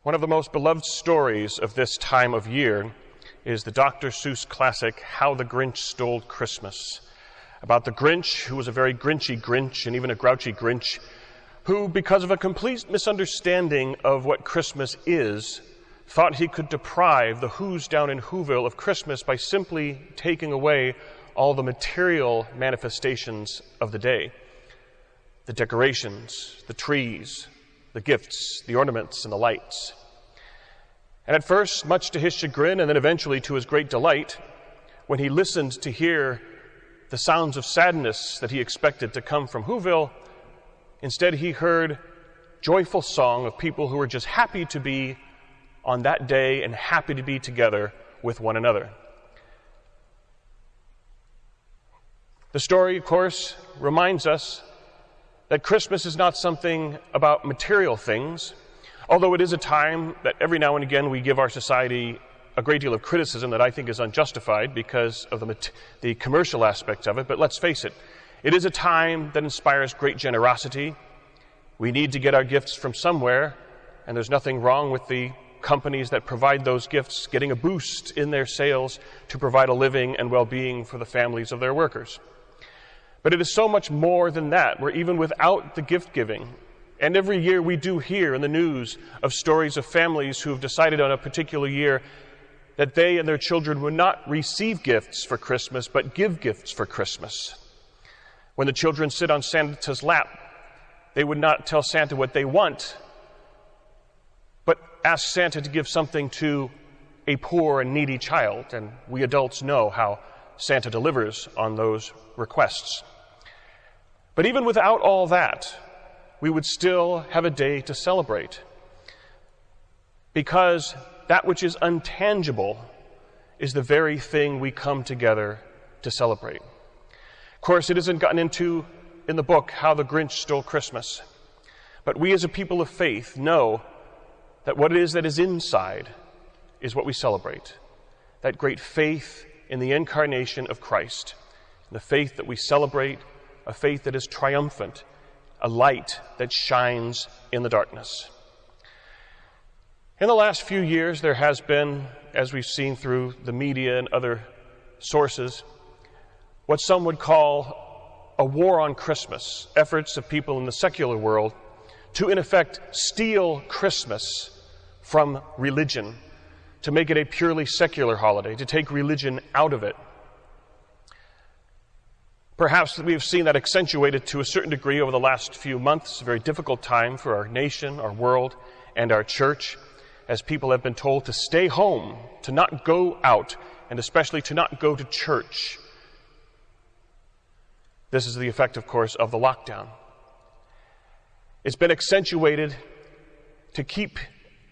One of the most beloved stories of this time of year is the Dr. Seuss classic, How the Grinch Stole Christmas, about the Grinch, who was a very Grinchy Grinch and even a grouchy Grinch, who, because of a complete misunderstanding of what Christmas is, thought he could deprive the Who's down in Whoville of Christmas by simply taking away all the material manifestations of the day. The decorations, the trees, the gifts, the ornaments, and the lights. And at first, much to his chagrin, and then eventually to his great delight, when he listened to hear the sounds of sadness that he expected to come from Whoville, instead he heard joyful song of people who were just happy to be on that day and happy to be together with one another. The story, of course, reminds us that Christmas is not something about material things, although it is a time that every now and again we give our society a great deal of criticism that I think is unjustified because of the commercial aspects of it. But let's face it, it is a time that inspires great generosity. We need to get our gifts from somewhere, and there's nothing wrong with the companies that provide those gifts getting a boost in their sales to provide a living and well-being for the families of their workers. But it is so much more than that, where even without the gift giving, and every year we do hear in the news of stories of families who have decided on a particular year that they and their children would not receive gifts for Christmas, but give gifts for Christmas. When the children sit on Santa's lap, they would not tell Santa what they want, but ask Santa to give something to a poor and needy child. And we adults know how Santa delivers on those requests. But even without all that, we would still have a day to celebrate, because that which is untangible is the very thing we come together to celebrate. Of course, it isn't gotten into in the book How the Grinch Stole Christmas, but we as a people of faith know that what it is that is inside is what we celebrate. That great faith in the incarnation of Christ, the faith that we celebrate, a faith that is triumphant, a light that shines in the darkness. In the last few years, there has been, as we've seen through the media and other sources, what some would call a war on Christmas, efforts of people in the secular world to, in effect, steal Christmas from religion, to make it a purely secular holiday, to take religion out of it. Perhaps we have seen that accentuated to a certain degree over the last few months, a very difficult time for our nation, our world, and our church, as people have been told to stay home, to not go out, and especially to not go to church. This is the effect, of course, of the lockdown. It's been accentuated to keep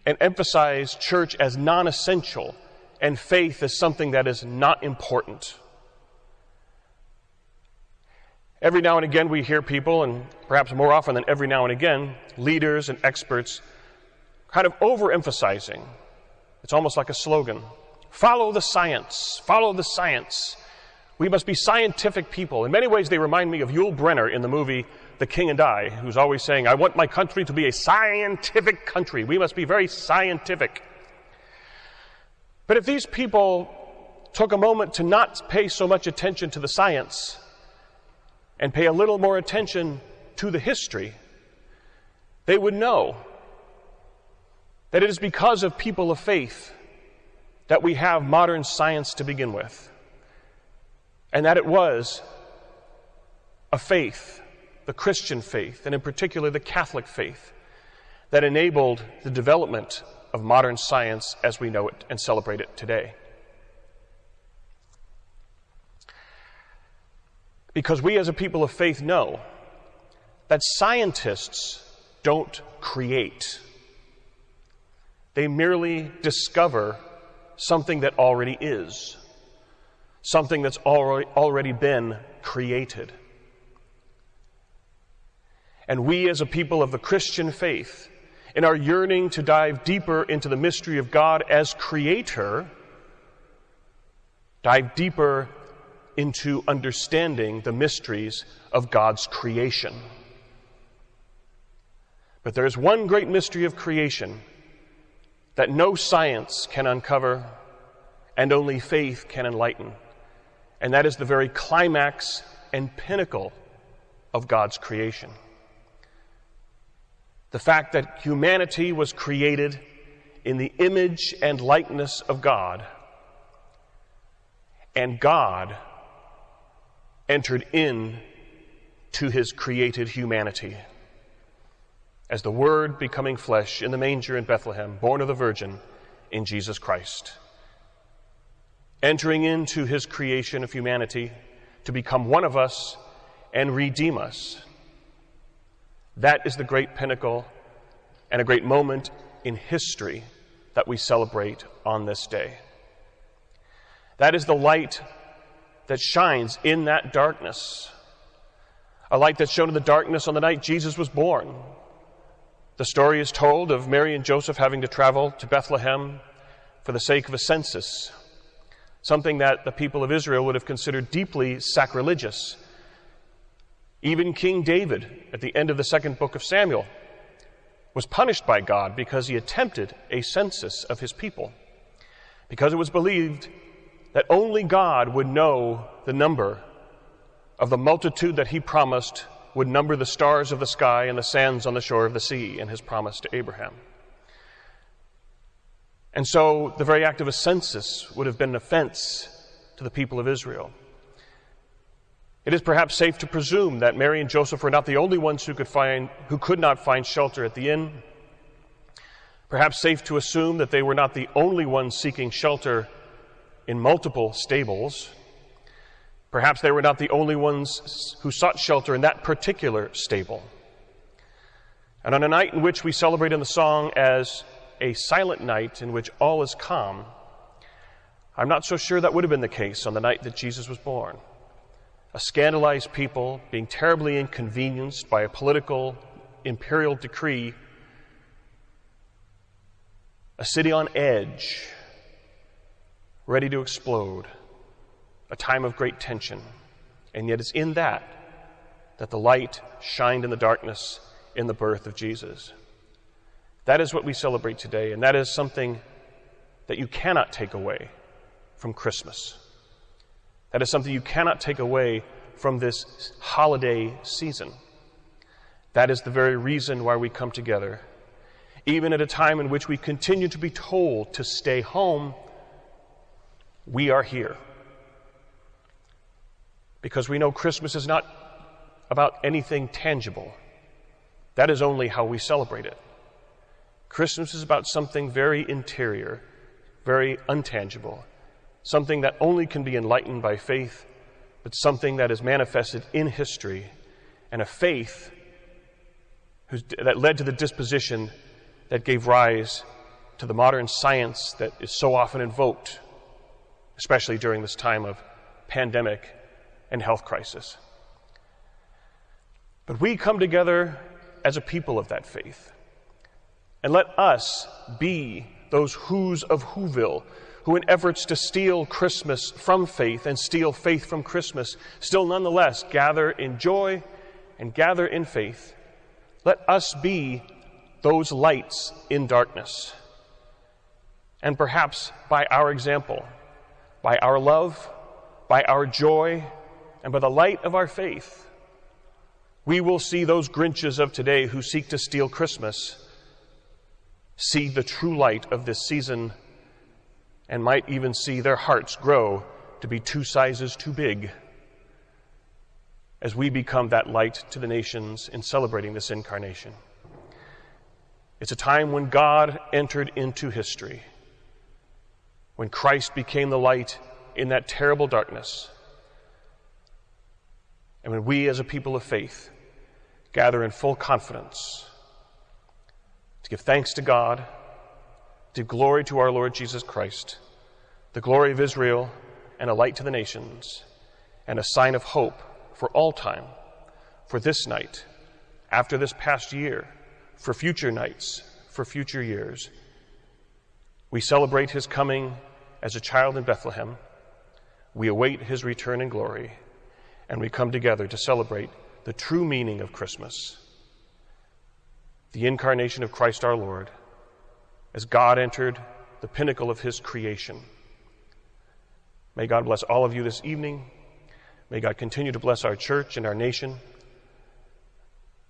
and emphasize church as non-essential and faith as something that is not important. Every now and again we hear people, and perhaps more often than every now and again, leaders and experts kind of overemphasizing. It's almost like a slogan. Follow the science. Follow the science. We must be scientific people. In many ways they remind me of Yul Brynner in the movie The King and I, who's always saying, I want my country to be a scientific country. We must be very scientific. But if these people took a moment to not pay so much attention to the science and pay a little more attention to the history, they would know that it is because of people of faith that we have modern science to begin with, and that it was a faith, the Christian faith, and in particular the Catholic faith, that enabled the development of modern science as we know it and celebrate it today. Because we as a people of faith know that scientists don't create. They merely discover something that already is, something that's already been created. And we as a people of the Christian faith, in our yearning to dive deeper into the mystery of God as Creator, dive deeper into understanding the mysteries of God's creation. But there is one great mystery of creation that no science can uncover and only faith can enlighten. And that is the very climax and pinnacle of God's creation. The fact that humanity was created in the image and likeness of God, and God entered in to his created humanity as the Word becoming flesh in the manger in Bethlehem, born of the Virgin in Jesus Christ. Entering into his creation of humanity to become one of us and redeem us. That is the great pinnacle and a great moment in history that we celebrate on this day. That is the light that shines in that darkness. A light that shone in the darkness on the night Jesus was born. The story is told of Mary and Joseph having to travel to Bethlehem for the sake of a census, something that the people of Israel would have considered deeply sacrilegious. Even King David, at the end of the second book of Samuel, was punished by God because he attempted a census of his people, because it was believed that only God would know the number of the multitude that he promised would number the stars of the sky and the sands on the shore of the sea in his promise to Abraham. And so the very act of a census would have been an offense to the people of Israel. It is perhaps safe to presume that Mary and Joseph were not the only ones who could not find shelter at the inn. Perhaps safe to assume that they were not the only ones seeking shelter in multiple stables. Perhaps they were not the only ones who sought shelter in that particular stable. And on a night in which we celebrate in the song as a silent night in which all is calm, I'm not so sure that would have been the case on the night that Jesus was born. A scandalized people being terribly inconvenienced by a political imperial decree, a city on edge, ready to explode, a time of great tension. And yet it's in that the light shined in the darkness in the birth of Jesus. That is what we celebrate today, and that is something that you cannot take away from Christmas. That is something you cannot take away from this holiday season. That is the very reason why we come together. Even at a time in which we continue to be told to stay home, we are here. Because we know Christmas is not about anything tangible. That is only how we celebrate it. Christmas is about something very interior, very untangible, something that only can be enlightened by faith, but something that is manifested in history, and a faith that led to the disposition that gave rise to the modern science that is so often invoked, especially during this time of pandemic and health crisis. But we come together as a people of that faith. And let us be those who's of Whoville, who in efforts to steal Christmas from faith and steal faith from Christmas, still nonetheless gather in joy and gather in faith. Let us be those lights in darkness. And perhaps by our example, by our love, by our joy, and by the light of our faith, we will see those Grinches of today who seek to steal Christmas see the true light of this season, and might even see their hearts grow to be 2 sizes too big as we become that light to the nations in celebrating this incarnation. It's a time when God entered into history, when Christ became the light in that terrible darkness, and when we as a people of faith gather in full confidence to give thanks to God, to give glory to our Lord Jesus Christ, the glory of Israel, and a light to the nations, and a sign of hope for all time, for this night, after this past year, for future nights, for future years. We celebrate his coming as a child in Bethlehem. We await his return in glory, and we come together to celebrate the true meaning of Christmas, the incarnation of Christ our Lord, as God entered the pinnacle of his creation. May God bless all of you this evening. May God continue to bless our church and our nation.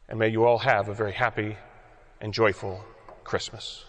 And may you all have a very happy and joyful Christmas.